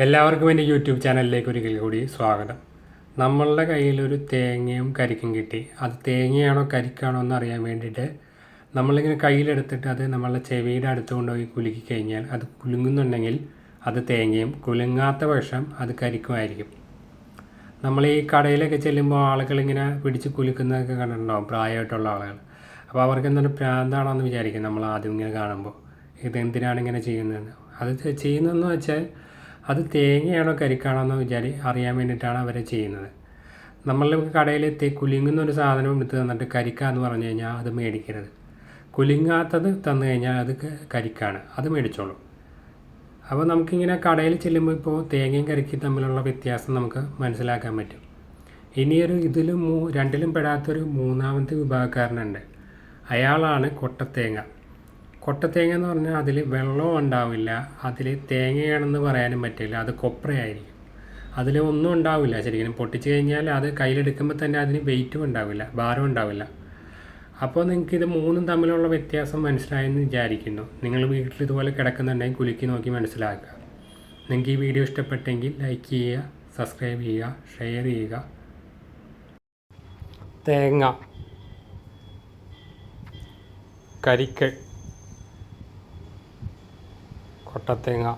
എല്ലാവർക്കും എൻ്റെ യൂട്യൂബ് ചാനലിലേക്ക് ഒരിക്കൽ കൂടി സ്വാഗതം. നമ്മളുടെ കയ്യിലൊരു തേങ്ങയും കരിക്കും കിട്ടി. അത് തേങ്ങയാണോ കരിക്കാണോ എന്ന് അറിയാൻ വേണ്ടിയിട്ട് നമ്മളിങ്ങനെ കയ്യിലെടുത്തിട്ട് അത് നമ്മളുടെ ചെവിയുടെ അടുത്ത് കൊണ്ടുപോയി കുലുക്കി കഴിഞ്ഞാൽ അത് കുലുങ്ങുന്നുണ്ടെങ്കിൽ അത് തേങ്ങയും, കുലുങ്ങാത്ത പക്ഷം അത് കരിക്കുമായിരിക്കും. നമ്മൾ ഈ കടയിലൊക്കെ ചെല്ലുമ്പോൾ ആളുകളിങ്ങനെ പിടിച്ച് കുലുക്കുന്നതൊക്കെ കണ്ടിട്ടുണ്ടാവും, പ്രായമായിട്ടുള്ള ആളുകൾ. അപ്പോൾ അവർക്ക് എന്താണ് ഭ്രാന്താണോ എന്ന് വിചാരിക്കും നമ്മൾ ആദ്യം ഇങ്ങനെ കാണുമ്പോൾ. ഇതെന്തിനാണ് ഇങ്ങനെ ചെയ്യുന്നതെന്ന്. അത് ചെയ്യുന്നതെന്ന് വെച്ചാൽ അത് തേങ്ങയാണോ കരിക്കാണോ എന്ന് അറിയാൻ വേണ്ടിയിട്ടാണ് അവർ ചെയ്യുന്നത്. നമ്മൾ കടയിൽ കുലുങ്ങുന്ന ഒരു സാധനം എടുത്ത് തന്നിട്ട് കരിക്കാന്ന് പറഞ്ഞു കഴിഞ്ഞാൽ അത് മേടിക്കരുത്. കുലുങ്ങാത്തത് തന്നു കഴിഞ്ഞാൽ അത് കരിക്കാണ്, അത് മേടിച്ചോളൂ. അപ്പോൾ നമുക്കിങ്ങനെ കടയിൽ ചെല്ലുമ്പോൾ ഇപ്പോൾ തേങ്ങയും കരിക്കും തമ്മിലുള്ള വ്യത്യാസം നമുക്ക് മനസ്സിലാക്കാൻ പറ്റും. ഇനിയൊരു രണ്ടിലും പെടാത്തൊരു മൂന്നാമത്തെ വിഭാഗക്കാരനുണ്ട്. അയാളാണ് കൊട്ടത്തേങ്ങ. കൊട്ടത്തേങ്ങ എന്ന് പറഞ്ഞാൽ അതിൽ വെള്ളവും ഉണ്ടാവില്ല, അതിൽ തേങ്ങയാണെന്ന് പറയാനും പറ്റില്ല, അത് കൊപ്രയായിരിക്കും. അതിൽ ഒന്നും ഉണ്ടാവില്ല. ശരിക്കും പൊട്ടിച്ച് കഴിഞ്ഞാൽ അത് കയ്യിലെടുക്കുമ്പോൾ തന്നെ അതിന് വെയിറ്റും ഉണ്ടാവില്ല, ഭാരം ഉണ്ടാവില്ല. അപ്പോൾ നിങ്ങൾക്ക് ഇത് മൂന്നും തമ്മിലുള്ള വ്യത്യാസം മനസ്സിലായെന്ന് വിചാരിക്കുന്നു. നിങ്ങൾ വീട്ടിൽ ഇതുപോലെ കിടക്കുന്നുണ്ടെങ്കിൽ കുലുക്കി നോക്കി മനസ്സിലാക്കുക. നിങ്ങൾക്ക് ഈ വീഡിയോ ഇഷ്ടപ്പെട്ടെങ്കിൽ ലൈക്ക് ചെയ്യുക, സബ്സ്ക്രൈബ് ചെയ്യുക, ഷെയർ ചെയ്യുക. തേങ്ങ, കരിക്ക്, കൊട്ടത്തേങ്ങ.